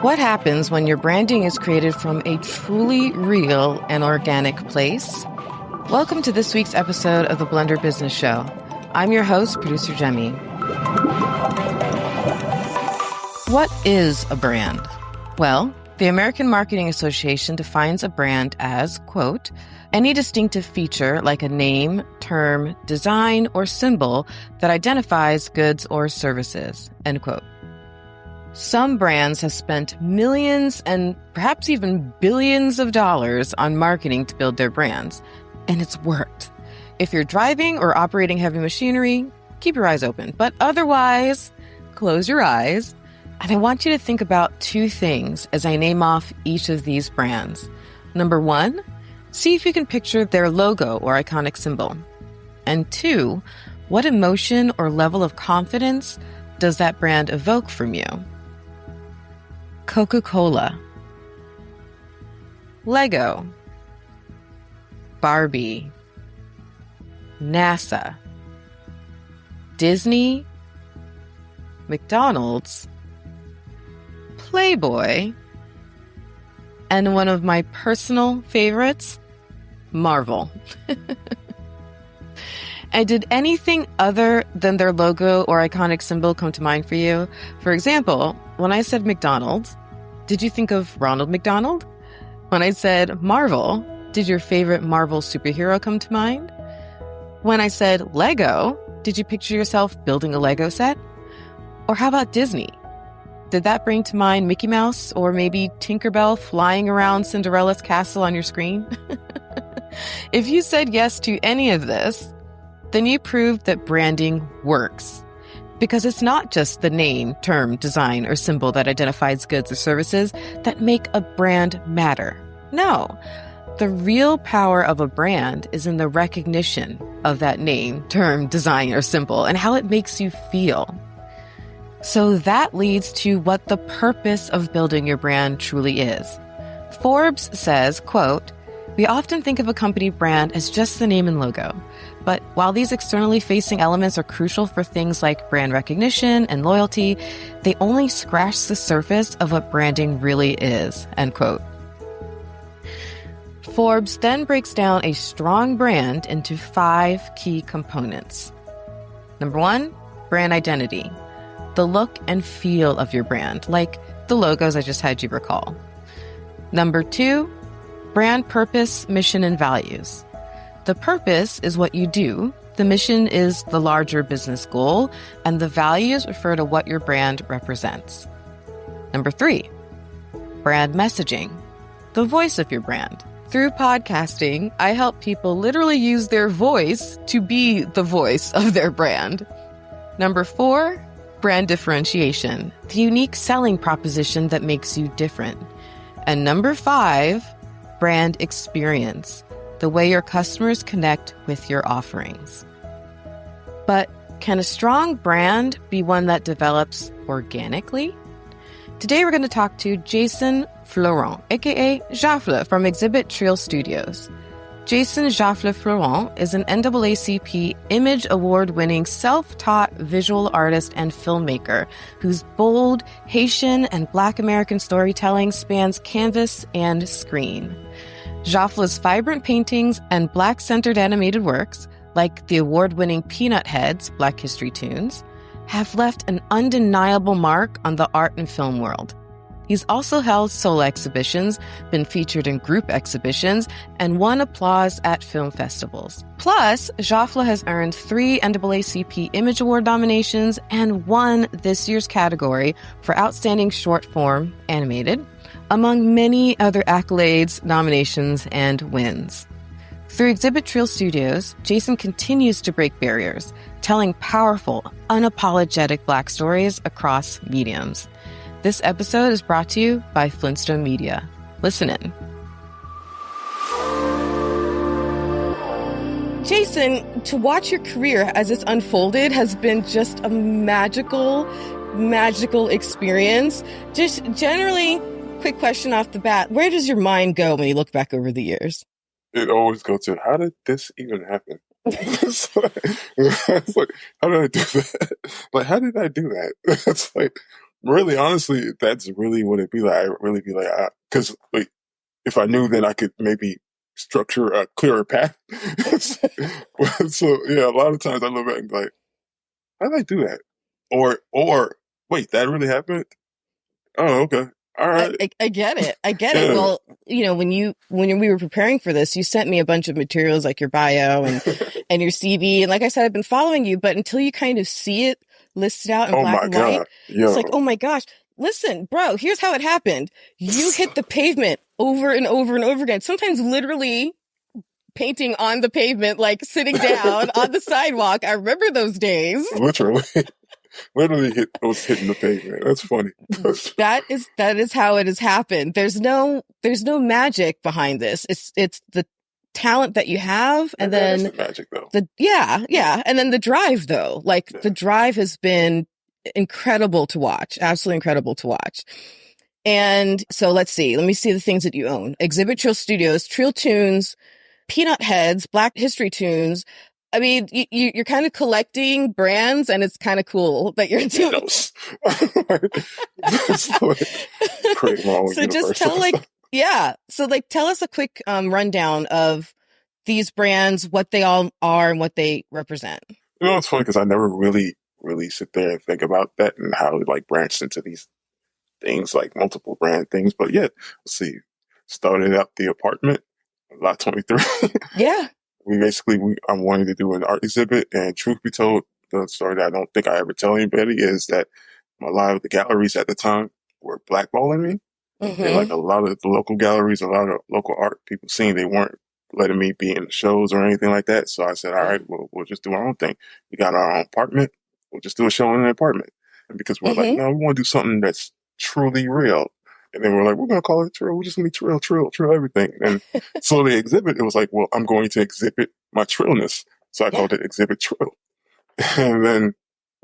What happens when your branding is created from a truly real and organic place? Welcome to this week's episode of the Blender Business Show. I'm your host, producer Jemmy. What is a brand? Well, the American Marketing Association defines a brand as, quote, any distinctive feature like a name, term, design, or symbol that identifies goods or services, end quote. Some brands have spent millions and perhaps even billions of dollars on marketing to build their brands, and it's worked. If you're driving or operating heavy machinery, keep your eyes open, but otherwise, close your eyes. And I want you to think about two things as I name off each of these brands. Number one, see if you can picture their logo or iconic symbol. And two, what emotion or level of confidence does that brand evoke from you? Coca-Cola, Lego, Barbie, NASA, Disney, McDonald's, Playboy, and one of my personal favorites, Marvel. And did anything other than their logo or iconic symbol come to mind for you? For example, when I said McDonald's, did you think of Ronald McDonald? When I said Marvel, did your favorite Marvel superhero come to mind? When I said Lego, did you picture yourself building a Lego set? Or how about Disney? Did that bring to mind Mickey Mouse or maybe Tinkerbell flying around Cinderella's castle on your screen? If you said yes to any of this, then you proved that branding works. Because it's not just the name, term, design, or symbol that identifies goods or services that make a brand matter. No, the real power of a brand is in the recognition of that name, term, design, or symbol and how it makes you feel. So that leads to what the purpose of building your brand truly is. Forbes says, quote, we often think of a company brand as just the name and logo. But while these externally facing elements are crucial for things like brand recognition and loyalty, they only scratch the surface of what branding really is, end quote. Forbes then breaks down a strong brand into 5 key components. Number 1, brand identity. The look and feel of your brand, like the logos I just had you recall. Number 2, brand purpose, mission, and values. The purpose is what you do, the mission is the larger business goal, and the values refer to what your brand represents. Number 3, brand messaging, the voice of your brand. Through podcasting, I help people literally use their voice to be the voice of their brand. Number 4, brand differentiation, the unique selling proposition that makes you different. And number 5, brand experience, the way your customers connect with your offerings. But can a strong brand be one that develops organically? Today we're going to talk to Jason Fleurant, aka JaFLEU from Exhibit Treal Studios. Jason JaFLEU Fleurant is an NAACP Image Award-winning self-taught visual artist and filmmaker whose bold Haitian and Black American storytelling spans canvas and screen. JaFLEU's vibrant paintings and Black-centered animated works, like the award-winning Peanut Heads, Black History Toons, have left an undeniable mark on the art and film world. He's also held solo exhibitions, been featured in group exhibitions, and won applause at film festivals. Plus, JaFLEU has earned 3 NAACP Image Award nominations and won this year's category for Outstanding Short Form Animated, among many other accolades, nominations, and wins. Through Exhibit Treal Studios, Jason continues to break barriers, telling powerful, unapologetic Black stories across mediums. This episode is brought to you by Flintstone Media. Listen in. Jason, to watch your career as it's unfolded has been just a magical experience. Just generally, quick question off the bat, where does your mind go when you look back over the years? It always goes to, how did this even happen? It's like, how did I do that? Like, how did I do that? It's like, really, honestly, that's really what it'd be like. I'd really be like, because like if I knew, then I could maybe structure a clearer path. So yeah, a lot of times I look back and be like, how did I do that? Or wait, that really happened? Oh, okay, all right, I get it. I get it. yeah. Well, when we were preparing for this, you sent me a bunch of materials like your bio and your CV. And like I said, I've been following you, but until you kind of see it listed out in Oh black my and white, god, it's like, yo. oh my gosh, listen, bro, here's how it happened. You hit the pavement over and over and over again, sometimes literally painting on the pavement, like sitting down on the sidewalk. I remember those days. Literally, literally was hitting the pavement. That's funny. That is how it has happened. There's no magic behind this. It's the talent that you have, and That is then the magic, though. yeah, and then the drive though. Like Yeah. the drive has been incredible to watch, absolutely incredible to watch. And so let's see. Let me see the things that you own. Exhibit Treal Studios, Treal Toonz, Peanut Heads, Black History Tunes. I mean, you're kind of collecting brands, and it's kind of cool that you're doing. Thanos. It's like create my own So just universe. tell us a quick rundown of these brands, what they all are and what they represent. It's funny because I never really sit there and think about that and how it like branched into these things, like multiple brand things. But yeah, let's see. Started up the apartment, lot 23. Yeah. I'm wanting to do an art exhibit, and truth be told, the story that I don't think I ever tell anybody is that a lot of the galleries at the time were blackballing me. And like Mm-hmm. a lot of the local galleries, a lot of local art people seeing, they weren't letting me be in the shows or anything like that. So I said, all Yeah. right, well, we'll just do our own thing. We got our own apartment. We'll just do a show in an apartment. And because we're like, Mm-hmm. no, we want to do something that's truly real. And then we're like, we're going to call it Trill. We're just going to be Trill everything. And so the exhibit, it was like, well, I'm going to exhibit my Trillness. So I Yeah. called it Exhibit Trill. And then,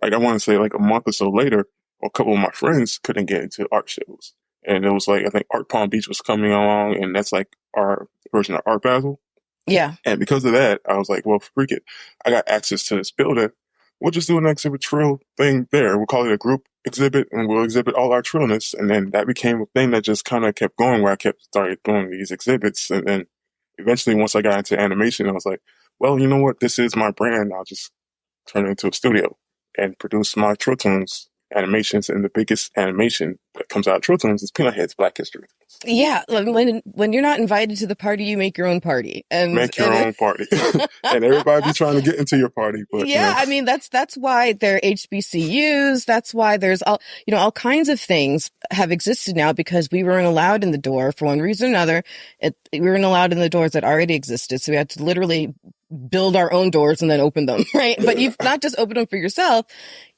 like, I want to say like a month or so later, a couple of my friends couldn't get into art shows. And it was like, I think Art Palm Beach was coming along, and that's like our version of Art Basel. Yeah. And because of that, I was like, well, freak it. I got access to this building. We'll just do an exhibit Trill thing there. We'll call it a group exhibit, and we'll exhibit all our Trillness. And then that became a thing that just kind of kept going, where I kept started doing these exhibits. And then eventually, once I got into animation, I was like, well, you know what? This is my brand. I'll just turn it into a studio and produce my Treal Toonz animations. And the biggest animation that comes out of Treal Toonz is Peanut Head's Black History. Yeah. When you're not invited to the party, you make your own party. Make your own party. And everybody be trying to get into your party, but yeah, I mean that's why there are HBCUs. That's why there's all kinds of things have existed now, because we weren't allowed in the door for one reason or another. We weren't allowed in the doors that already existed, so we had to literally build our own doors and then open them, right? But you've not just opened them for yourself,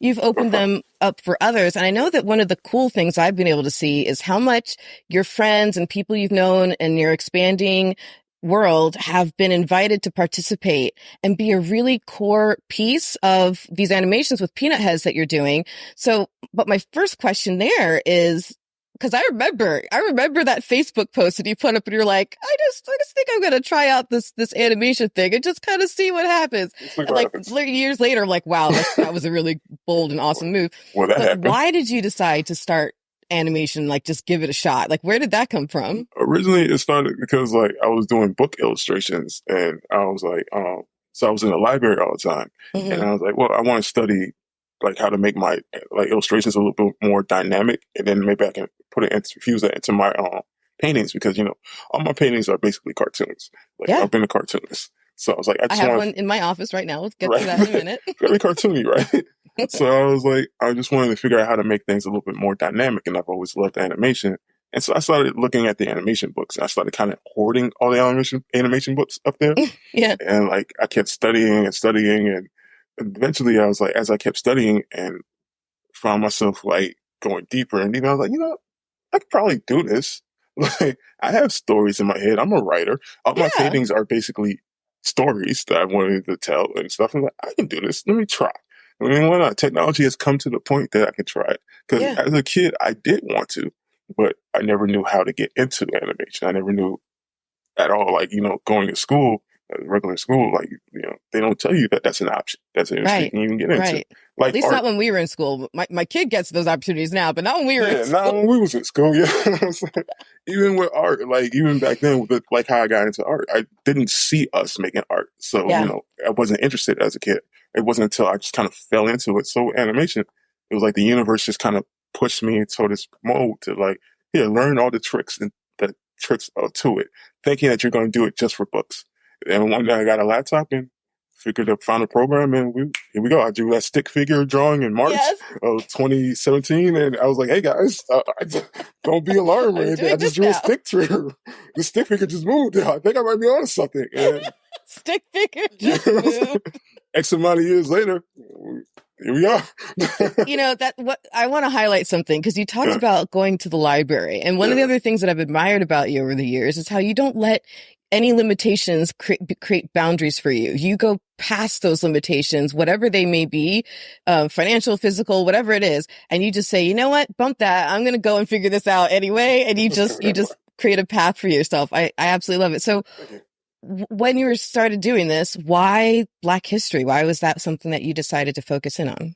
you've opened them up for others. And I know that one of the cool things I've been able to see is how much your friends and people you've known in your expanding world have been invited to participate and be a really core piece of these animations with Peanut Heads that you're doing. So, but my first question there is, because I remember that Facebook post that you put up, and you're like, I just think I'm gonna try out this animation thing and just kind of see what happens. And like years later, I'm like, wow, that was a really bold and awesome move. Well, that But happened. why did you decide to start animation? Like, just give it a shot. Like, where did that come from? Originally, it started because like I was doing book illustrations, and I was like, so I was in the library all the time, Mm-hmm. and I was like, well, I want to study like how to make my like illustrations a little bit more dynamic, and then maybe I can infuse that into my paintings, because all my paintings are basically cartoons. Like Yeah. I've been a cartoonist, so I was like, I have one in my office right now. Let's get to that in a minute. Very cartoony, right? So I was like, I just wanted to figure out how to make things a little bit more dynamic, and I've always loved animation. And so I started looking at the animation books, and I started kind of hoarding all the animation books up there. Yeah. And like I kept studying and studying, and eventually I was like, as I kept studying and found myself like going deeper and deeper, I was like, I could probably do this. Like I have stories in my head. I'm a writer. All my paintings are basically stories that I wanted to tell and stuff. I'm like, I can do this. Let me try. I mean, why not? Technology has come to the point that I can try it. Because as a kid, I did want to, but I never knew how to get into animation. I never knew at all, like, going to school, at regular school, like, they don't tell you that that's an option. That's an industry you Right. can even get into. Right. At Like least not art. when we were in school. My kid gets those opportunities now, but not when we were in Yeah, not school. when we was in school. Yeah, you know what I'm saying? Even with art, like even back then, with like how I got into art, I didn't see us making art, so Yeah. I wasn't interested as a kid. It wasn't until I just kind of fell into it. So animation, it was like the universe just kind of pushed me into this mode to like, here, learn all the tricks and the tricks to it, thinking that you're going to do it just for books. And one day I got a laptop and found a program, and here we go. I drew that stick figure drawing in March Yes. of 2017, and I was like, "Hey guys, don't be alarmed or I'm anything. I doing just this drew a now. stick figure. The stick figure just moved. I think I might be on something." And Stick figure just moved. X amount of years later, here we are. That what I want to highlight something because you talked Yeah. about going to the library. And one of the other things that I've admired about you over the years is how you don't let any limitations create boundaries for you. You go past those limitations, whatever they may be, financial, physical, whatever it is. And you just say, you know what, bump that. I'm going to go and figure this out anyway. And you just create a path for yourself. I absolutely love it. So when you started doing this, why Black history? Why was that something that you decided to focus in on?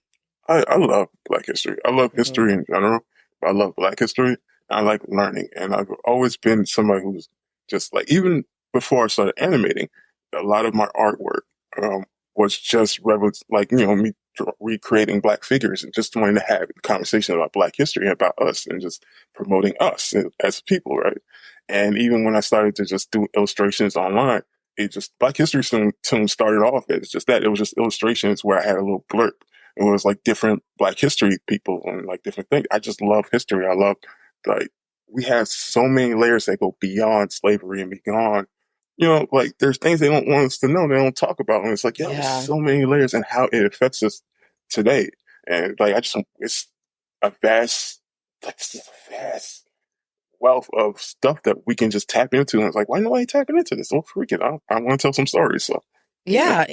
I love Black history. I love Mhm. history in general. But I love Black history. I like learning. And I've always been somebody who's just like, even before I started animating, a lot of my artwork was just me recreating Black figures and just wanting to have a conversation about Black history, about us, and just promoting us as people, right? And even when I started to just do illustrations online, Black History Toonz started off as just that. It was just illustrations where I had a little blurb. It was like different Black history people and like different things. I just love history. I love, like, we have so many layers that go beyond slavery and beyond, like there's things they don't want us to know. They don't talk about. And it's like, there's so many layers and how it affects us today. And like, it's a vast, wealth of stuff that we can just tap into. And it's like, why nobody tapping into this? Oh, freak it. I want to tell some stories. So, yeah,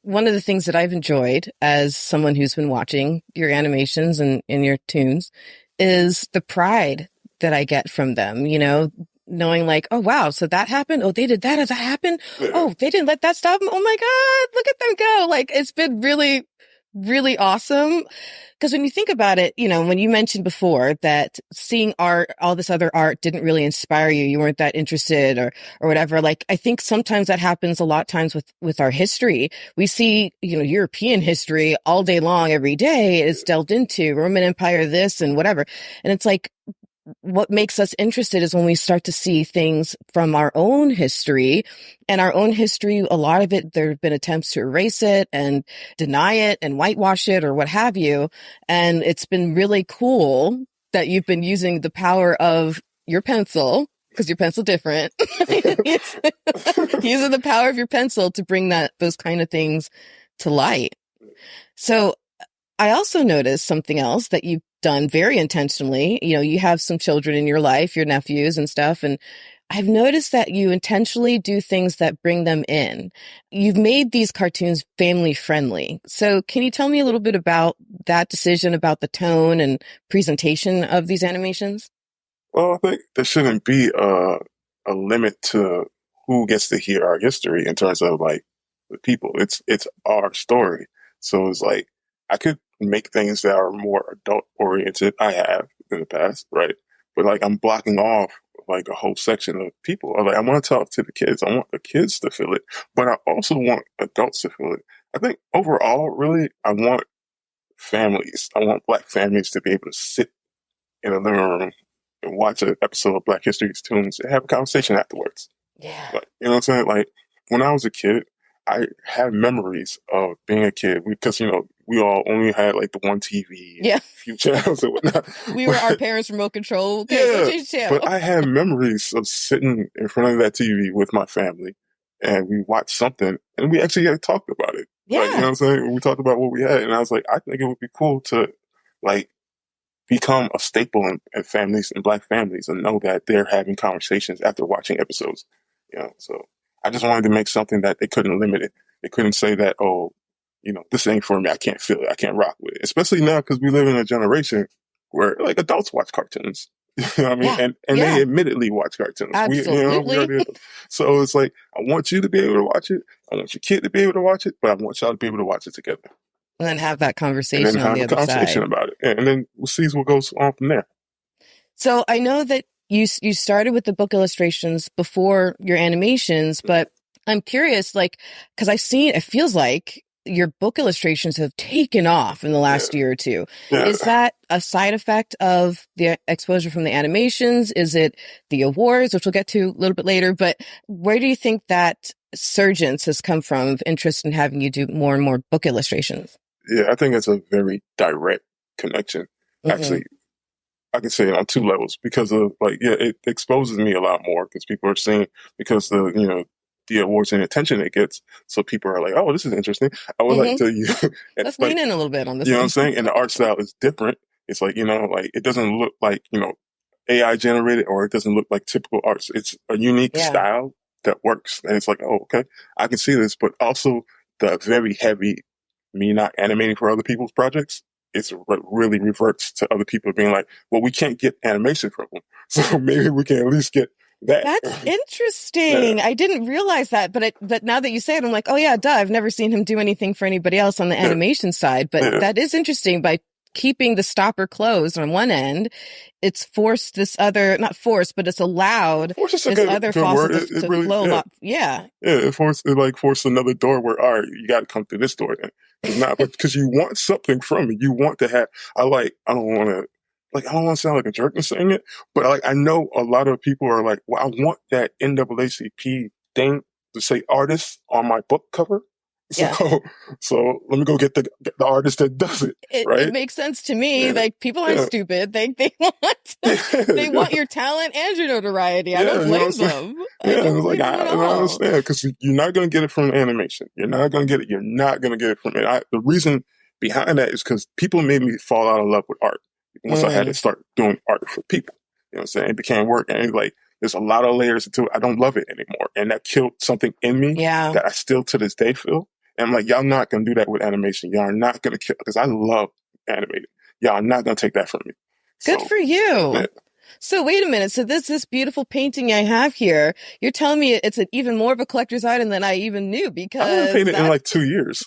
one of the things that I've enjoyed as someone who's been watching your animations and your tunes is the pride that I get from them, knowing like, oh, wow, so that happened. Oh, they did that. Does that happen? yeah. Oh, they didn't let that stop them. Oh my God, look at them go. Like, it's been really, really awesome. Because when you think about it, when you mentioned before that seeing art, all this other art didn't really inspire you, you weren't that interested or whatever. Like, I think sometimes that happens a lot of times with our history. We see, European history all day long, every day is delved into Roman Empire, this and whatever. And it's like, what makes us interested is when we start to see things from our own history, and our own history, a lot of it, there have been attempts to erase it and deny it and whitewash it or what have you. And it's been really cool that you've been using the power of your pencil, because your pencil different, using the power of your pencil to bring those kind of things to light. So I also noticed something else that you've done very intentionally. You have some children in your life, your nephews and stuff. And I've noticed that you intentionally do things that bring them in. You've made these cartoons family friendly. So can you tell me a little bit about that decision, about the tone and presentation of these animations? Well, I think there shouldn't be a limit to who gets to hear our history in terms of like the people. It's our story. So it's like, I could make things that are more adult oriented. I have in the past, right? But like, I'm blocking off like a whole section of people. Like, I want to talk to the kids. I want the kids to feel it, but I also want adults to feel it. I think overall, really, I want families. I want Black families to be able to sit in a living room and watch an episode of Black History Toonz and have a conversation afterwards. Yeah. Like, you know what I'm saying? Like, when I was a kid, I have memories of being a kid because, we all only had like the one TV, Yeah, a few channels and whatnot. we were our parents' remote control. Okay, go change the channel. But I have memories of sitting in front of that TV with my family, and we watched something and we actually talked about it. Yeah. Like, you know what I'm saying? We talked about what we had, and I was like, I think it would be cool to like become a staple in families and Black families and know that they're having conversations after watching episodes. So I just wanted to make something that they couldn't limit it. They couldn't say that, oh, this ain't for me. I can't feel it. I can't rock with it. Especially now because we live in a generation where like adults watch cartoons. You know what I mean? Yeah. And they admittedly watch cartoons. We Absolutely. already, so it's like, I want you to be able to watch it. I want your kid to be able to watch it, but I want y'all to be able to watch it together. And then have that And then conversation on have the a other conversation side. about it. And then we'll see what goes on from there. So I know that you started with the book illustrations before your animations, but I'm curious, like, because it feels like your book illustrations have taken off in the last year or two. Yeah. Is that a side effect of the exposure from the animations? Is it the awards, which we'll get to a little bit later? But where do you think that surgence has come from of interest in having you do more and more book illustrations? Yeah, I think it's a very direct connection. Actually, I can say it on two levels because of it exposes me a lot more because people are seeing because the awards and attention it gets. So people are like, oh, this is interesting. I would like to, let's lean in a little bit on this. You know what I'm saying? And the art style is different. It's like, like it doesn't look like, AI generated or it doesn't look like typical arts. It's a unique style that works. And it's like, oh, okay, I can see this, but also the very heavy me not animating for other people's projects. It's what really reverts to other people being like, well, we can't get animation from them. So maybe we can at least get that. That's interesting. I didn't realize that, but now that you say it, I'm like, oh yeah, duh. I've never seen him do anything for anybody else on the animation side, but that is interesting. By keeping the stopper closed on one end, it's forced this other, not forced, but it's allowed this other faucet to really, flow a lot. Yeah. Yeah. It forced another door where, all right, you got to come through this door then. It's not, but because you want something from it. You want to have, I don't want to sound like a jerk in saying it, but I know a lot of people are like, well, I want that NAACP thing to say artist on my book cover. So let me go get the artist that does it. Right? It makes sense to me. Like people aren't stupid. They want your talent and your notoriety. I don't blame them. I understand because you're not going to get it from animation. You're not going to get it. You're not going to get it from it. The reason behind that is because people made me fall out of love with art once I had to start doing art for people. You know what I'm saying? It became work, and there's a lot of layers to it. I don't love it anymore, and that killed something in me that I still to this day feel. And I'm like, y'all not going to do that with animation. Y'all are not going to kill, because I love animated. Y'all are not going to take that from me. Good for you. Yeah. So wait a minute. So this beautiful painting I have here, you're telling me it's even more of a collector's item than I even knew because... I haven't painted in 2 years.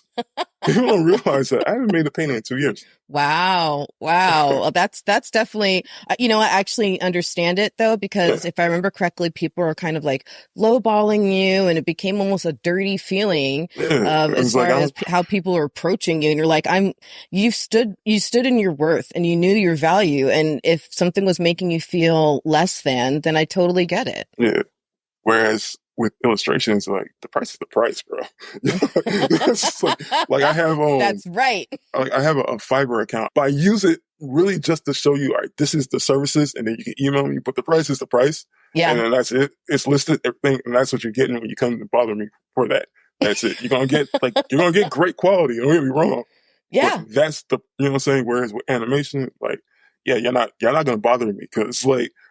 People don't realize that. I haven't made a painting in 2 years. Wow. Well, that's definitely, I actually understand it though, because if I remember correctly, people are kind of like lowballing you and it became almost a dirty feeling as far as how people are approaching you. And you're like, you stood in your worth and you knew your value. And if something was making you feel less than, then I totally get it. Yeah. Whereas with illustrations, the price is the price, bro. It's I have that's right. I have a Fiverr account, but I use it really just to show you, all right, this is the services, and then you can email me, but the price is the price. Yeah. And then that's it. It's listed, everything, and that's what you're getting when you come to bother me for that. That's it. You're gonna get great quality. Don't get me wrong. Yeah. But that's you know what I'm saying? Whereas with animation, you're not gonna bother me because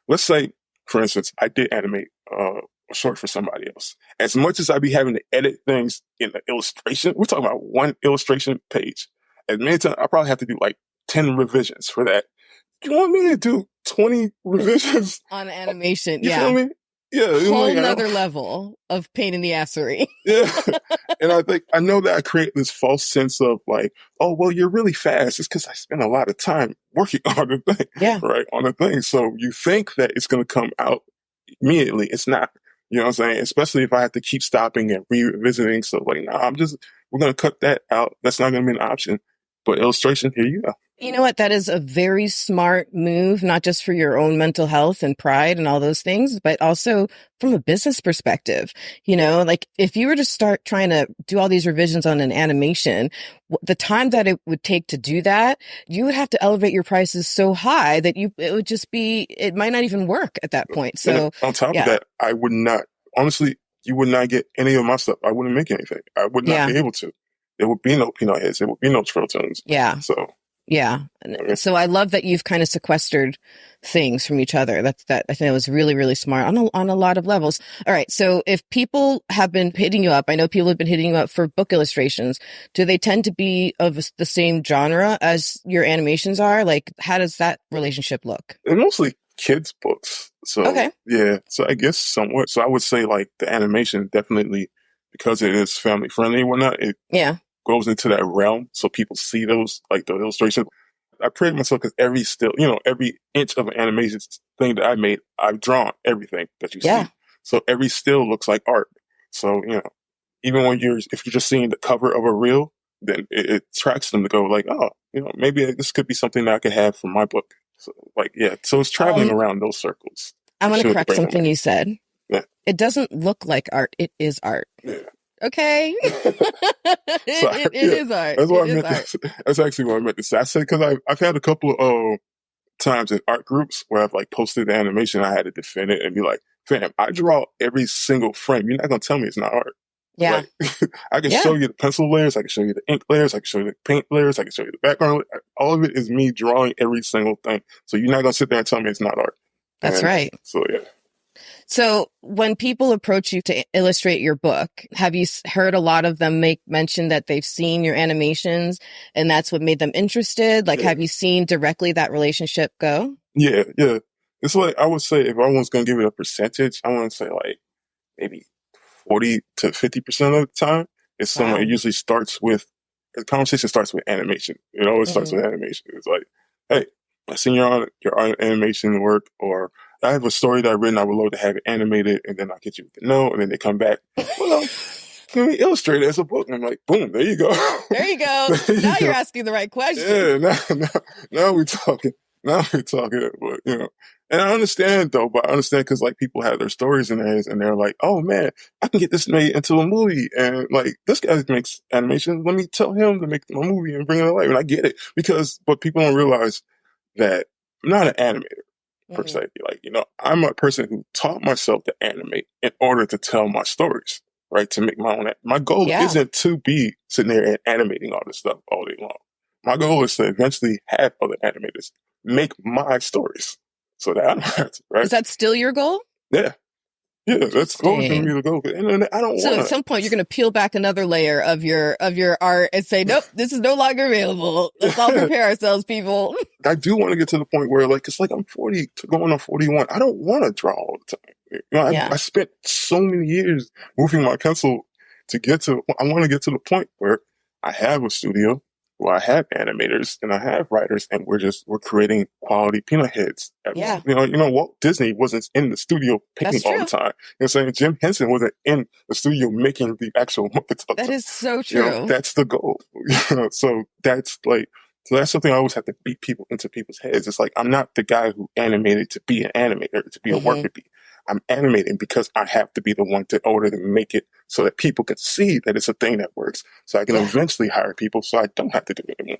let's say, for instance, I did animate a short for somebody else. As much as I be having to edit things in the illustration, we're talking about one illustration page. As many times, I probably have to do 10 revisions for that. You want me to do 20 revisions? On animation, you feel me? Yeah. Whole nother level of pain in the assery. Yeah. And I know that I create this false sense of oh, well, you're really fast. It's because I spend a lot of time working on the thing. Yeah. Right? On the thing. So you think that it's going to come out immediately. It's not. You know what I'm saying? Especially if I have to keep stopping and revisiting. So we're going to cut that out. That's not going to be an option. But illustration, here you go. You know what? That is a very smart move, not just for your own mental health and pride and all those things, but also from a business perspective. If you were to start trying to do all these revisions on an animation, the time that it would take to do that, you would have to elevate your prices so high that it might not even work at that point. So and on top of that, I would not, honestly, you would not get any of my stuff. I wouldn't make anything. I would not be able to. There would be no Peanut Heads. There would be no Treal Toonz. Yeah. So. Yeah. So I love that you've kind of sequestered things from each other. I think that was really, really smart on a lot of levels. All right. So if people have been hitting you up, I know people have been hitting you up for book illustrations. Do they tend to be of the same genre as your animations are? How does that relationship look? They're mostly kids' books. So Okay. yeah, so I guess somewhat. So I would say like the animation definitely, because it is family friendly and whatnot, it Yeah. goes into that realm. So people see those, like the illustrations. I pride myself because every still, every inch of an animation thing that I made, I've drawn everything that you Yeah. see. So every still looks like art. So, even when if you're just seeing the cover of a reel, then it attracts them to go like, oh, maybe this could be something that I could have for my book. So like, yeah. So it's traveling around those circles. I'm going to Show the correct brand something away. you said. Yeah. It doesn't look like art. It is art. Yeah. Okay. So it yeah, is art. that's what It I is meant. art. That's actually what I meant to say. I said because I've had a couple of times in art groups where I've like posted the animation. I had to defend it and be like, fam, I draw every single frame. You're not gonna tell me it's not art. Yeah. Like, I can Yeah. show you the pencil layers, I can show you the ink layers, I can show you the paint layers, I can show you the background. All of it is me drawing every single thing. So you're not gonna sit there and tell me it's not art. That's right. So yeah. So when people approach you to illustrate your book, have you heard a lot of them make mention that they've seen your animations and that's what made them interested? Like, have you seen directly that relationship go? Yeah, yeah. It's like, I would say if I was going to give it a percentage, I want to say like maybe 40 to 50% of the time. It's someone, it usually starts with, the conversation starts with animation. It starts with animation. It's like, hey, I seen your animation work, or I have a story that I've written, I would love to have it animated, and then I'll get you the note, and then they come back, well, can we illustrate it as a book? And I'm like, boom, there you go. There you go. Now you're asking the right question. Yeah, now we're talking. Now we're talking, but and I understand though, but I understand because like people have their stories in their heads and they're like, oh man, I can get this made into a movie. And like, this guy makes animation. Let me tell him to make a movie and bring it to life. And I get it but people don't realize that I'm not an animator per se. Like, I'm a person who taught myself to animate in order to tell my stories, right? To make my own. My goal isn't to be sitting there and animating all this stuff all day long. My goal is to eventually have other animators make my stories so that I don't have to, right? Is that still your goal? Yeah. Yeah, that's always going to be the goal. And I don't want So at some point you're going to peel back another layer of your art and say, nope, this is no longer available. Let's all prepare ourselves, people. I do want to get to the point where like, it's like I'm 40 going on 41. I don't want to draw all the time. I spent so many years moving my pencil I want to get to the point where I have a studio, where I have animators and I have writers, and we're creating quality peanut heads. Walt Disney wasn't in the studio picking all the time. Saying Jim Henson wasn't in the studio making the actual Muppets. That is so true. That's the goal. So that's something I always have to beat people into people's heads. It's like, I'm not the guy who animated to be an animator, to be a worker bee. I'm animating because I have to be the one in order to make it so that people can see that it's a thing that works. So I can eventually hire people so I don't have to do it anymore.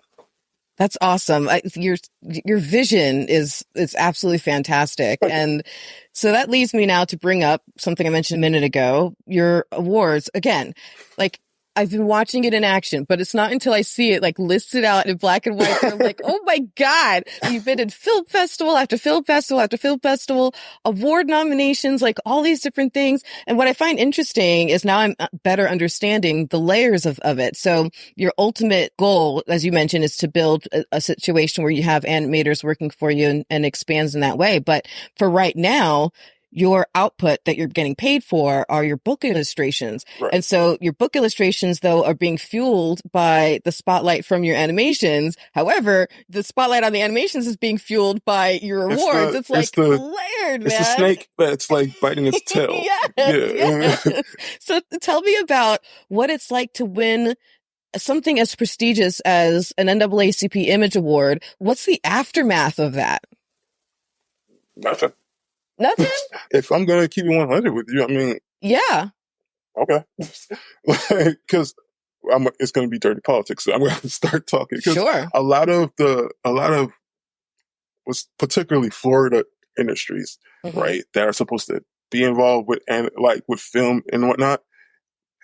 That's awesome. Your vision is absolutely fantastic. And so that leads me now to bring up something I mentioned a minute ago, your awards. Again, like, I've been watching it in action, but it's not until I see it like listed out in black and white. I'm like, oh my God, you've been in film festival after film festival after film festival, award nominations, like all these different things. And what I find interesting is now I'm better understanding the layers of it. So your ultimate goal, as you mentioned, is to build a situation where you have animators working for you and expands in that way. But for right now, your output that you're getting paid for are your book illustrations. Right. And so your book illustrations, though, are being fueled by the spotlight from your animations. However, the spotlight on the animations is being fueled by your awards. It's layered, man. It's a snake that's like biting its tail. Yes. So tell me about what it's like to win something as prestigious as an NAACP Image Award. What's the aftermath of that? Nothing. Nothing? If I'm going to keep it 100 with you, I mean... Yeah. Okay. Because it's going to be dirty politics, so I'm going to start talking. Sure. A lot of was particularly Florida industries, right, that are supposed to be involved with with film and whatnot,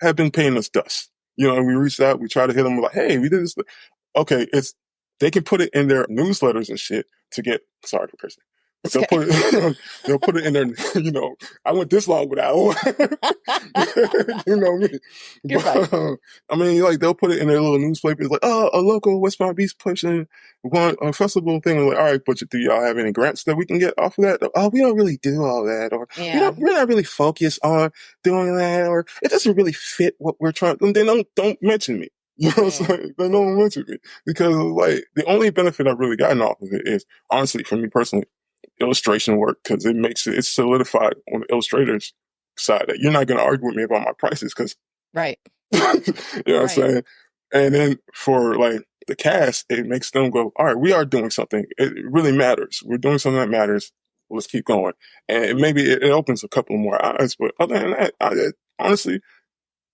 have been paying us dust. We reached out, we tried to hit them like, hey, we did this. Okay, they can put it in their newsletters and shit to get, sorry for cursing, They'll Okay. put it, they'll put it in their, I went this long without one. You know me. You're fine. But, I mean, like, they'll put it in their little newspapers, like, oh, a local West Palm Beach person won a festival thing. I'm like, all right, but do y'all have any grants that we can get off of that? Oh, we don't really do all that. Or Yeah. we're not really focused on doing that. Or it doesn't really fit what we're trying. Then don't mention me. You know what I'm saying? They don't mention me. Because, like, the only benefit I've really gotten off of it is, honestly, for me personally, illustration work, because it's solidified on the illustrator's side that you're not going to argue with me about my prices, because Right. you know what I'm saying. And then for like the cast, it makes them go, all right, we are doing something. It really matters. We're doing something that matters. Let's keep going. And maybe it opens a couple more eyes. But other than that, honestly,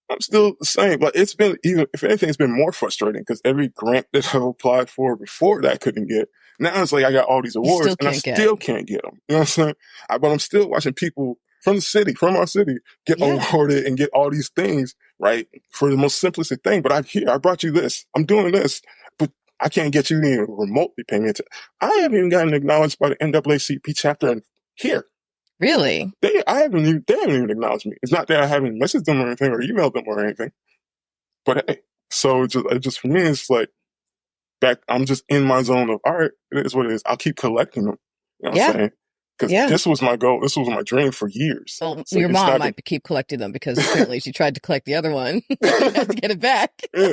I'm still the same. But it's been, even if anything, it's been more frustrating, because every grant that I've applied for before that I couldn't get, now it's like I got all these awards and I still can't get them. You know what I'm saying? But I'm still watching people from from our city, get awarded and get all these things, right? For the most simplistic thing. But I brought you this. I'm doing this. But I can't get you to even remotely pay me attention. I haven't even gotten acknowledged by the NAACP chapter in here. Really? They haven't even acknowledged me. It's not that I haven't messaged them or anything or emailed them or anything. But hey, so it just for me, it's like, I'm just in my zone of, all right, it is what it is. I'll keep collecting them. You know what I'm saying? Because this was my goal. This was my dream for years. Well, so your mom might keep collecting them, because apparently she tried to collect the other one. You have to get it back. But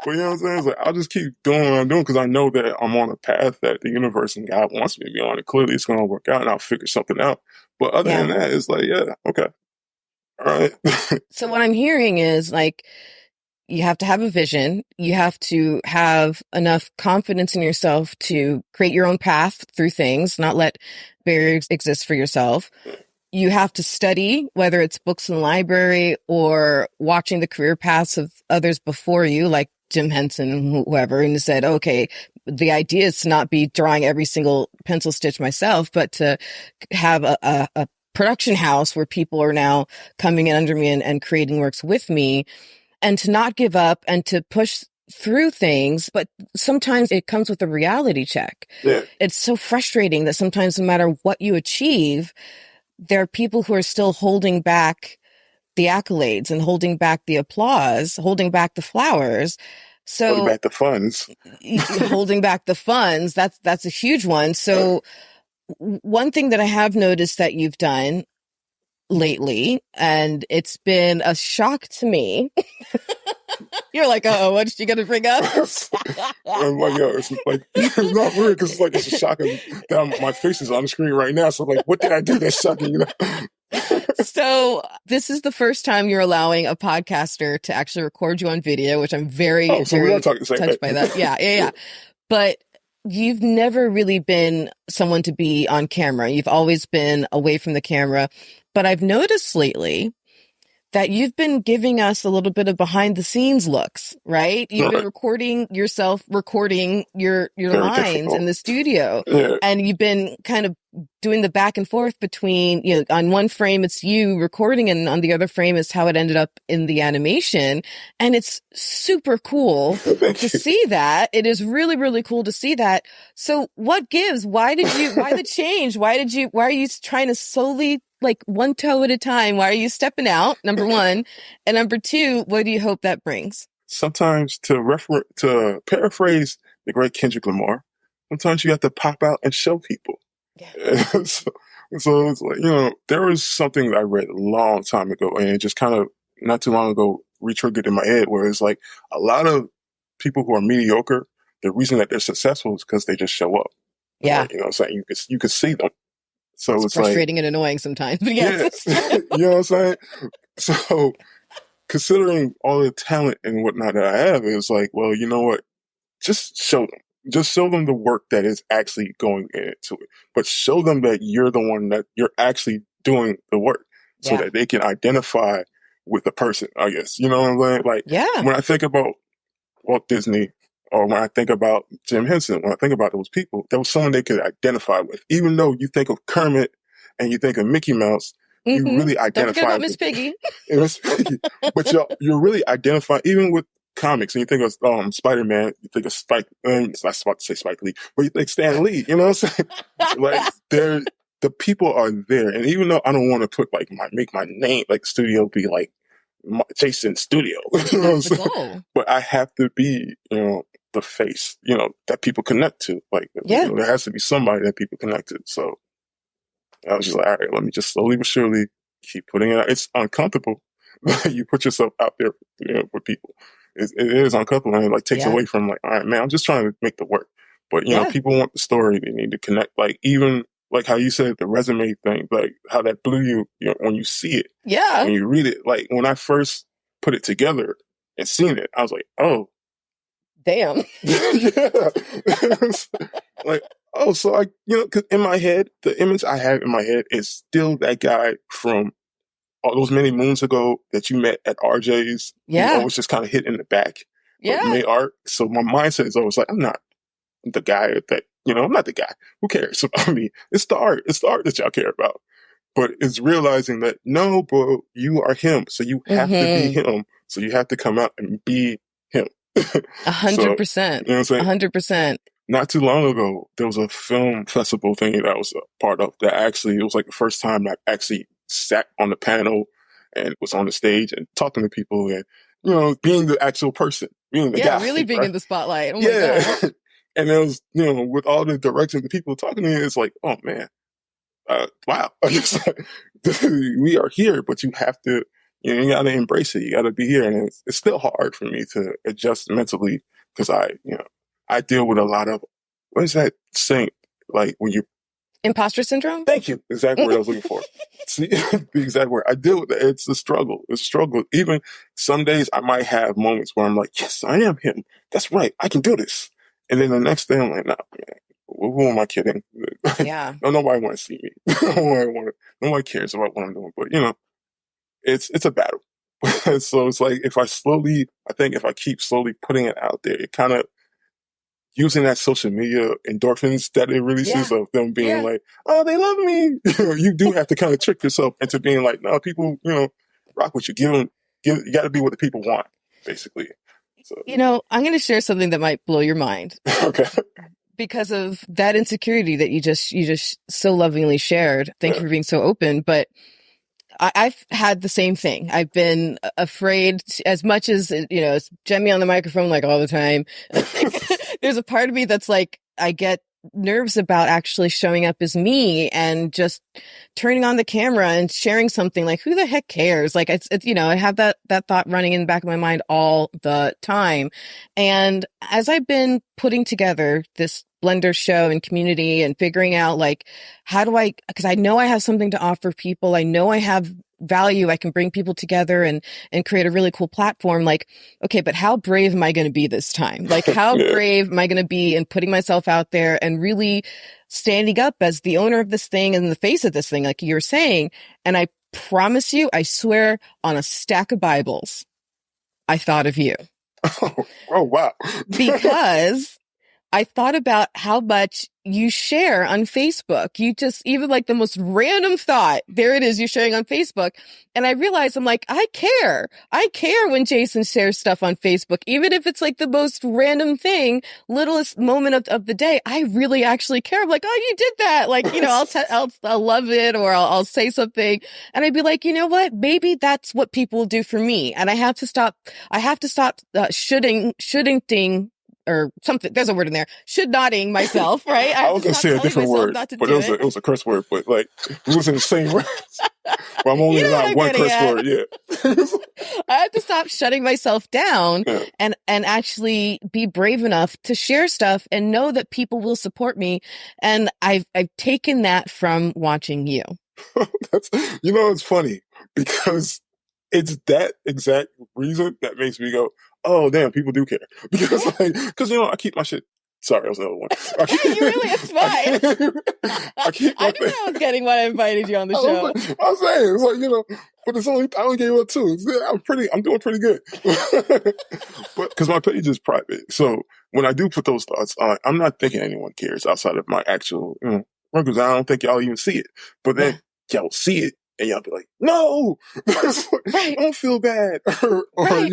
you know what I'm saying? It's like, I'll just keep doing what I'm doing, because I know that I'm on a path that the universe and God wants me to be on. And clearly it's going to work out, and I'll figure something out. But other than that, it's like, yeah, okay. All right. So what I'm hearing is, like, you have to have a vision. You have to have enough confidence in yourself to create your own path through things, not let barriers exist for yourself. You have to study, whether it's books in the library or watching the career paths of others before you, like Jim Henson and whoever, and said, okay, the idea is to not be drawing every single pencil stitch myself, but to have a production house where people are now coming in under me and creating works with me. And to not give up and to push through things. But sometimes it comes with a reality check. Yeah. It's so frustrating that sometimes no matter what you achieve, there are people who are still holding back the accolades and holding back the applause, holding back the flowers. So holding back the funds. Holding back the funds. That's a huge one. So one thing that I have noticed that you've done lately, and it's been a shock to me. You're like, oh, what you gonna bring up? I'm like, yo, it's like, it's not weird, because it's like, it's a shocking that my face is on the screen right now. So like, what did I do that's shocking? You know? So this is the first time you're allowing a podcaster to actually record you on video, which I'm very, very touched by that. Yeah. But you've never really been someone to be on camera. You've always been away from the camera. But I've noticed lately that you've been giving us a little bit of behind the scenes looks, right? You've been recording yourself, recording your lines in the studio. Yeah. And you've been kind of doing the back and forth between, on one frame, it's you recording, and on the other frame is how it ended up in the animation. And it's super cool to see that. It is really, really cool to see that. So what gives? Why the change? Why are you trying to slowly, like, one toe at a time? Why are you stepping out? Number one. And number two, what do you hope that brings? Sometimes, to paraphrase the great Kendrick Lamar, sometimes you have to pop out and show people. Yeah. So it's like, there was something that I read a long time ago, and it just kind of not too long ago re-triggered in my head, where it's like, a lot of people who are mediocre, the reason that they're successful is because they just show up. Yeah. You know what I'm saying? You could see them. So it's frustrating and annoying sometimes. But yes. You know what I'm saying? So considering all the talent and whatnot that I have, it's like, well, you know what? Just show them. Just show them the work that is actually going into it. But show them that you're the one that you're actually doing the work, so that they can identify with the person, I guess. You know what I'm saying? Like, when I think about Walt Disney, or when I think about Jim Henson, when I think about those people, there was someone they could identify with. Even though you think of Kermit and you think of Mickey Mouse, you really identify with Miss Piggy. Miss Piggy. But you're really identifying, even with comics and you think of Spider-Man, you think of Spike, I was about to say Spike Lee, but you think Stan Lee, you know what I'm saying? Like the people are there. And even though I don't want to put like make my name, like studio be like Jason Studio, you know what I'm saying? But I have to be, the face, that people connect to. Like, there has to be somebody that people connect to. So I was just like, all right, let me just slowly but surely keep putting it out. It's uncomfortable. You put yourself out there, for people. It is uncomfortable, and it like takes away from like, all right, man, I'm just trying to make the work. But people want the story. They need to connect. Like even like how you said the resume thing, like how that blew you, when you see it, when you read it. Like when I first put it together and seen it, I was like, oh, damn. Like, oh, so I, cause in my head, the image I have in my head is still that guy from all those many moons ago that you met at RJ's. Yeah. Always just kind of hit in the back. Yeah. Made art. So my mindset is always like, I'm not the guy that, I'm not the guy. Who cares about me? It's the art. It's the art that y'all care about. But it's realizing that, no, bro, you are him. So you have to be him. So you have to come out and be him. 100%. You know what I'm saying? 100%. Not too long ago, there was a film festival thing that I was a part of that actually, it was like the first time I actually sat on the panel and was on the stage and talking to people and, being the actual person, being the guy. Yeah, really being in the spotlight. Oh my God. And it was, with all the directions, the people talking to me, it's like, oh man, wow. We are here, but you have to, you got to embrace it. You got to be here. And it's still hard for me to adjust mentally because I deal with a lot of, what is that saying? Like when you... Imposter syndrome? Thank you. Exactly what I was looking for. See, the exact word. I deal with it. It's a struggle. It's a struggle. Even some days I might have moments where I'm like, yes, I am him. That's right. I can do this. And then the next day I'm like, nah, man, who am I kidding? Yeah. No, nobody wants to see me. Nobody cares about what I'm doing. But, it's a battle. So it's like if I keep slowly putting it out there, it kind of, using that social media endorphins that it releases of them being like, oh, they love me. You do have to kind of trick yourself into being like, no, people, rock with you. You got to be what the people want, basically. So. I'm going to share something that might blow your mind. Okay. Because of that insecurity that you just so lovingly shared. Thank you for being so open. But I've had the same thing. I've been afraid as much as, it's Jemmy on the microphone like all the time. There's a part of me that's like, I get nerves about actually showing up as me and just turning on the camera and sharing something. Like, who the heck cares? Like, it's I have that thought running in the back of my mind all the time. And as I've been putting together this Blender show and community and figuring out like, because I know I have something to offer people. I know I have value. I can bring people together and create a really cool platform. Like, okay, but how brave am I going to be this time? Like, how brave am I going to be in putting myself out there and really standing up as the owner of this thing and the face of this thing, like you're saying? And I promise you, I swear on a stack of Bibles, I thought of you. Oh wow. Because I thought about how much you share on Facebook. You just, even like the most random thought, there it is, you're sharing on Facebook. And I realized, I'm like, I care. I care when Jason shares stuff on Facebook, even if it's like the most random thing, littlest moment of the day. I really actually care. I'm like, oh, you did that. Like, I'll love it, or I'll say something. And I'd be like, you know what? Maybe that's what people will do for me. And I have to stop shoulding or something. There's a word in there. Should nodding myself, right? I was going to say a different word, but it was a curse word, but like, we was in the same words. Well, I'm only allowed one curse word, I have to stop shutting myself down and actually be brave enough to share stuff and know that people will support me. And I've taken that from watching you. It's funny because it's that exact reason that makes me go, oh, damn, people do care. Because, I keep my shit. Sorry, that was another one. You really, it's fine. I knew I was getting when I invited you on the show. I was saying, it's like, but it's only, I only gave up two. I'm doing pretty good. But, because my page is private. So, when I do put those thoughts on, I'm not thinking anyone cares outside of my actual, because I don't think y'all even see it. But then, y'all see it. and y'all be like, no, Right. don't feel bad, or Right.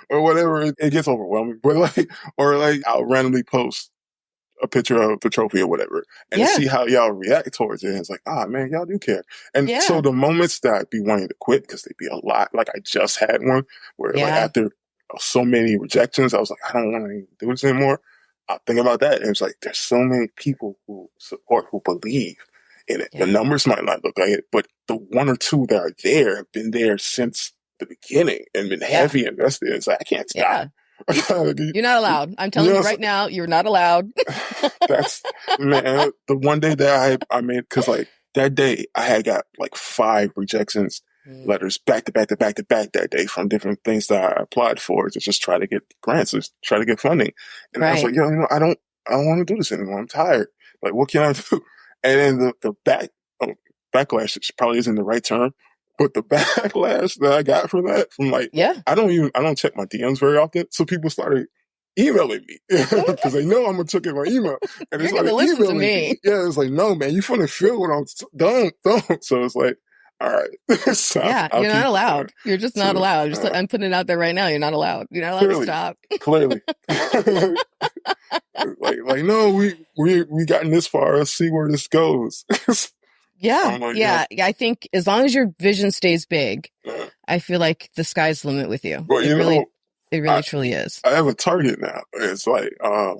or whatever. It gets overwhelming, but I'll randomly post a picture of the trophy or whatever, and to see how y'all react towards it. And it's like, man, y'all do care. And so the moments that I'd be wanting to quit, because they'd be a lot, like I just had one where like after so many rejections, I was like, I don't want to do this anymore. I'll think about that. And it's like, there's so many people who support, who believe in it. The numbers might not look like it, but the one or two that are there have been there since the beginning and been heavy invested. It's like, I can't stop. You're not allowed. I'm telling you right now, you're not allowed. That's, man, the one day that I made, because like that day I had got like 5 rejections letters back to back that day from different things that I applied for to just try to get grants, just try to get funding. And I was like, I don't want to do this anymore. I'm tired. Like, what can I do? And then the backlash, which probably isn't the right term, but the backlash that I got from that, from like, I don't check my DMs very often. So people started emailing me because they know I'm going to check my email. And it's like, emailing me. Yeah, it's like, no, man, you finna feel what I'm, don't. So it's like, all right. So you're not allowed. You're just not allowed. I'm putting it out there right now. You're not allowed. You're not allowed to stop. Clearly. like, no, we gotten this far. Let's see where this goes. I think as long as your vision stays big, I feel like the sky's the limit with you. But it really truly is. I have a target now. It's like, I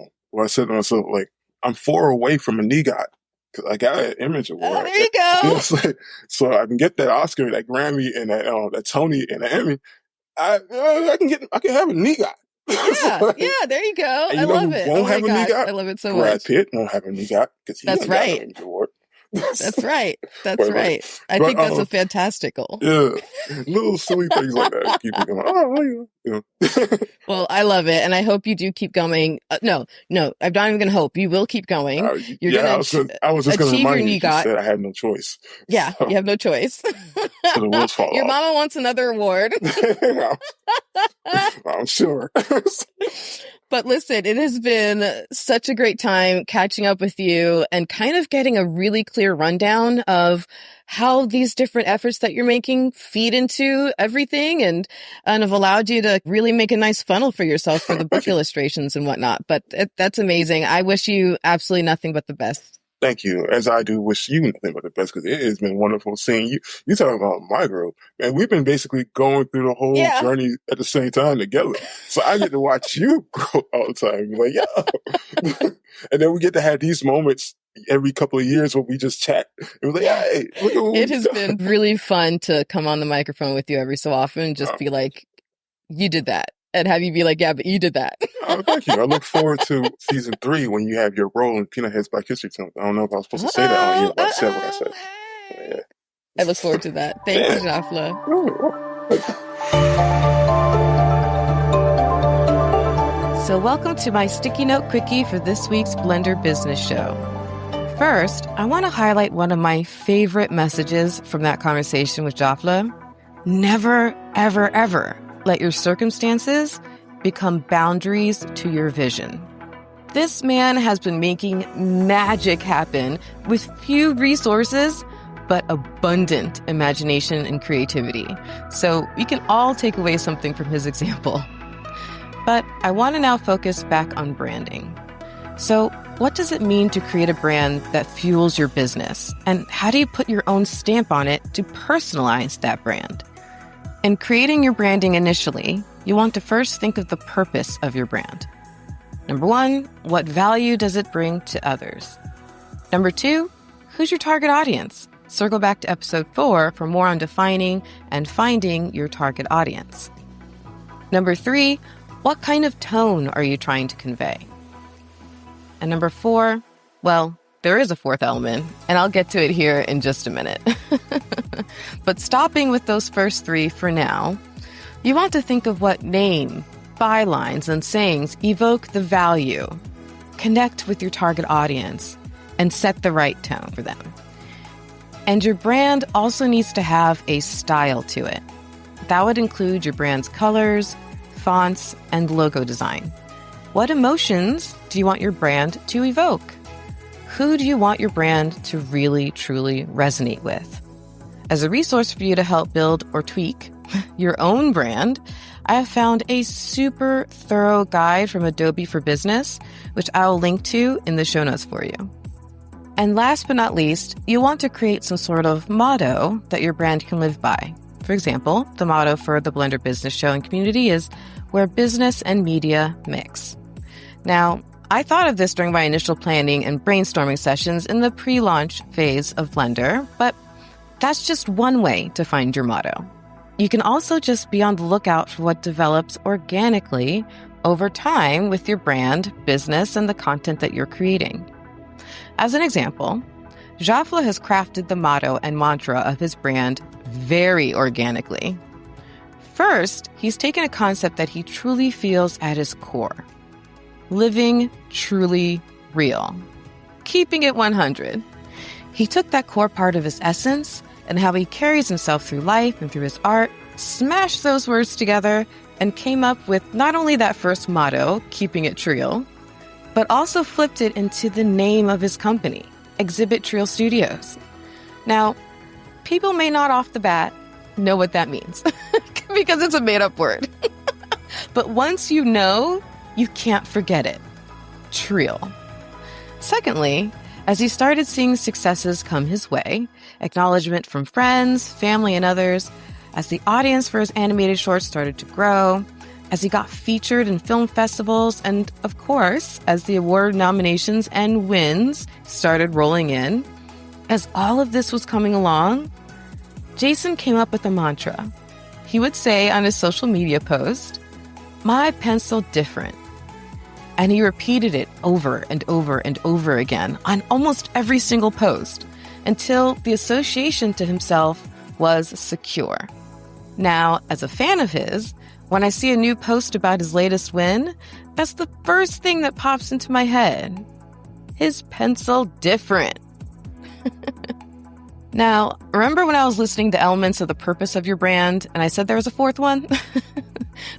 said to myself, like, I'm 4 away from a NEGOT. Cause I got an image award. Oh, there you go. So I can get that Oscar, that Grammy, and that Tony, and the Emmy. I can have a NEGOT. There you go. I love it. Won't have a NEGOT? I love it so Brad much. Pitt won't have a NEGOT because he That's right. got an award. That's right. I think that's a fantastic goal. Yeah, little silly things like that keep me going. Well, I love it, and I hope you do keep going. No, I'm not even going to hope. You will keep going. You're going to I was just going to remind you that I had no choice. Yeah, so, you have no choice. So the wheels fall Your off. mama wants another award. I'm sure. But listen, it has been such a great time catching up with you and kind of getting a really clear rundown of how these different efforts that you're making feed into everything and have allowed you to really make a nice funnel for yourself for the book illustrations and whatnot. But that's amazing. I wish you absolutely nothing but the best. Thank you. As I do wish you nothing but the best, because it has been wonderful seeing you. You talk about my growth, and we've been basically going through the whole journey at the same time together. So I get to watch you grow all the time. Be like, yeah. And then we get to have these moments every couple of years where we just chat. And we're like, hey, look at what it has been really fun to come on the microphone with you every so often and just be like, you did that. And have you be like, yeah, but you did that. Oh, thank you. I look forward to season 3 when you have your role in Peanut Head's Black History Month. I don't know if I was supposed to say that on here, but I said what I said. Yeah. I look forward to that. Thank you, JaFLEU. So welcome to my sticky note quickie for this week's Blender Business Show. First, I want to highlight one of my favorite messages from that conversation with JaFLEU. Never, ever, ever let your circumstances become boundaries to your vision. This man has been making magic happen with few resources, but abundant imagination and creativity. So we can all take away something from his example. But I want to now focus back on branding. So what does it mean to create a brand that fuels your business? And how do you put your own stamp on it to personalize that brand? In creating your branding initially, you want to first think of the purpose of your brand. Number 1, what value does it bring to others? Number 2, who's your target audience? Circle back to episode 4 for more on defining and finding your target audience. Number 3, what kind of tone are you trying to convey? And number 4, well, there is a 4th element, and I'll get to it here in just a minute. But stopping with those first 3 for now, you want to think of what name, bylines, and sayings evoke the value, connect with your target audience, and set the right tone for them. And your brand also needs to have a style to it. That would include your brand's colors, fonts, and logo design. What emotions do you want your brand to evoke? Who do you want your brand to really, truly resonate with? As a resource for you to help build or tweak your own brand, I have found a super thorough guide from Adobe for Business, which I'll link to in the show notes for you. And last but not least, you want to create some sort of motto that your brand can live by. For example, the motto for the Blender Business Show and community is where business and media mix. Now, I thought of this during my initial planning and brainstorming sessions in the pre-launch phase of Blender, but that's just one way to find your motto. You can also just be on the lookout for what develops organically over time with your brand, business, and the content that you're creating. As an example, JaFLEU has crafted the motto and mantra of his brand very organically. First, he's taken a concept that he truly feels at his core. Living truly real. Keeping it 100. He took that core part of his essence and how he carries himself through life and through his art, smashed those words together, and came up with not only that first motto, keeping it Treal, but also flipped it into the name of his company, Exhibit Treal Studios. Now, people may not off the bat know what that means because it's a made-up word. But once you know, you can't forget it. Treal. Secondly, as he started seeing successes come his way, acknowledgement from friends, family, and others, as the audience for his animated shorts started to grow, as he got featured in film festivals, and of course, as the award nominations and wins started rolling in, as all of this was coming along, Jason came up with a mantra. He would say on his social media post, "My pencil different." And he repeated it over and over and over again on almost every single post until the association to himself was secure. Now, as a fan of his, when I see a new post about his latest win, that's the first thing that pops into my head. His pencil different. Now, remember when I was listening to elements of the purpose of your brand and I said there was a fourth one?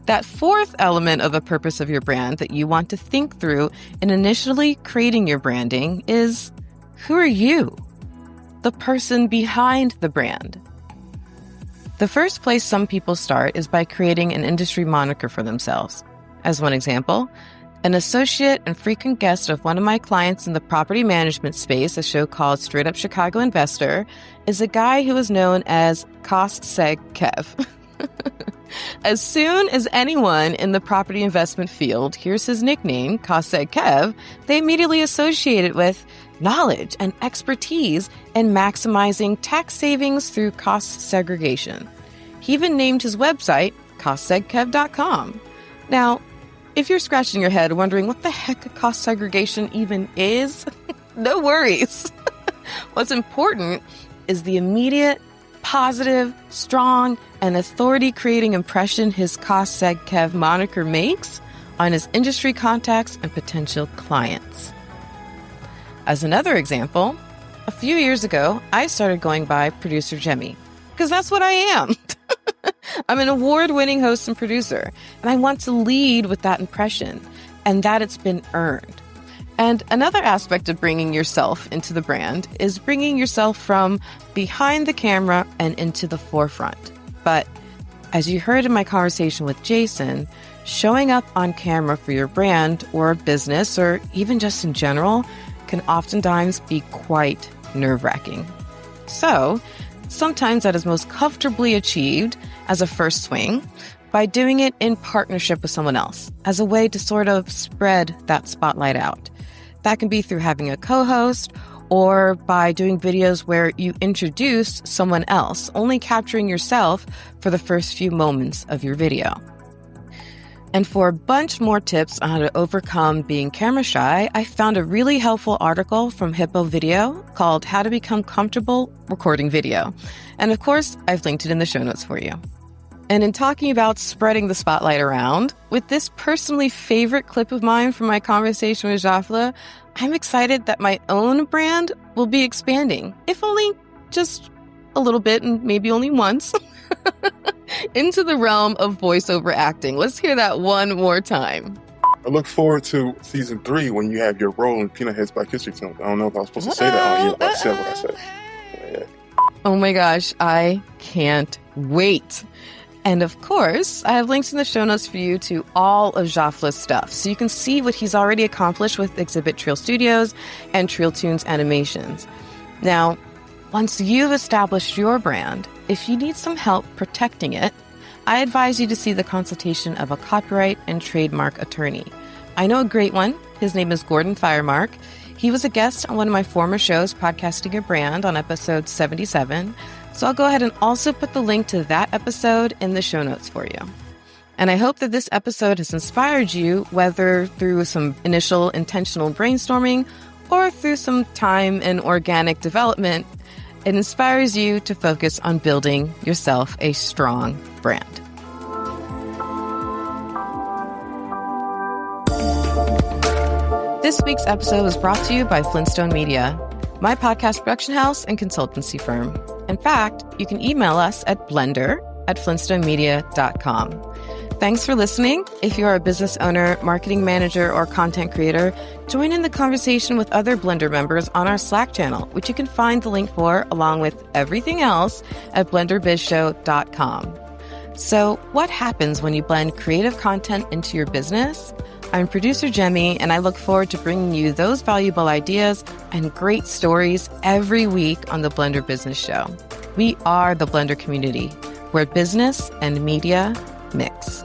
That fourth element of the purpose of your brand that you want to think through in initially creating your branding is, who are you? The person behind the brand. The first place some people start is by creating an industry moniker for themselves. As one example, an associate and frequent guest of one of my clients in the property management space, a show called Straight Up Chicago Investor, is a guy who is known as Cost Seg Kev. As soon as anyone in the property investment field hears his nickname, Cost Seg Kev, they immediately associate it with knowledge and expertise in maximizing tax savings through cost segregation. He even named his website costsegkev.com. Now, if you're scratching your head wondering what the heck cost segregation even is, no worries. What's important is the immediate, positive, strong, and authority-creating impression his Cost Seg Kev moniker makes on his industry contacts and potential clients. As another example, a few years ago, I started going by Producer Jemmy, because that's what I am. I'm an award-winning host and producer, and I want to lead with that impression, and that it's been earned. And another aspect of bringing yourself into the brand is bringing yourself from behind the camera and into the forefront. But as you heard in my conversation with Jason, showing up on camera for your brand or business, or even just in general, can oftentimes be quite nerve-wracking. So, sometimes that is most comfortably achieved as a first swing by doing it in partnership with someone else as a way to sort of spread that spotlight out. That can be through having a co-host or by doing videos where you introduce someone else, only capturing yourself for the first few moments of your video. And for a bunch more tips on how to overcome being camera shy, I found a really helpful article from Hippo Video called How to Become Comfortable Recording Video. And of course, I've linked it in the show notes for you. And in talking about spreading the spotlight around, with this personally favorite clip of mine from my conversation with JaFLEU, I'm excited that my own brand will be expanding, if only just a little bit and maybe only once, into the realm of voiceover acting. Let's hear that one more time. I look forward to season 3 when you have your role in Peanut Heads Black History Film. I don't know if I was supposed to say that on here, but I said what I said. Yeah. Oh my gosh, I can't wait. And of course, I have links in the show notes for you to all of JaFLEU's stuff, so you can see what he's already accomplished with Exhibit Treal Studios and Treal Toonz Animations. Now, once you've established your brand, if you need some help protecting it, I advise you to see the consultation of a copyright and trademark attorney. I know a great one. His name is Gordon Firemark. He was a guest on one of my former shows, Podcasting Your Brand, on episode 77. So I'll go ahead and also put the link to that episode in the show notes for you. And I hope that this episode has inspired you, whether through some initial intentional brainstorming or through some time and organic development. It inspires you to focus on building yourself a strong brand. This week's episode was brought to you by Flintstone Media, my podcast production house and consultancy firm. In fact, you can email us at blender@flintstonemedia.com. Thanks for listening. If you are a business owner, marketing manager, or content creator, join in the conversation with other Blender members on our Slack channel, which you can find the link for along with everything else at blenderbizshow.com. So what happens when you blend creative content into your business? I'm producer Jemmy, and I look forward to bringing you those valuable ideas and great stories every week on the Blender Business Show. We are the Blender community, where business and media mix.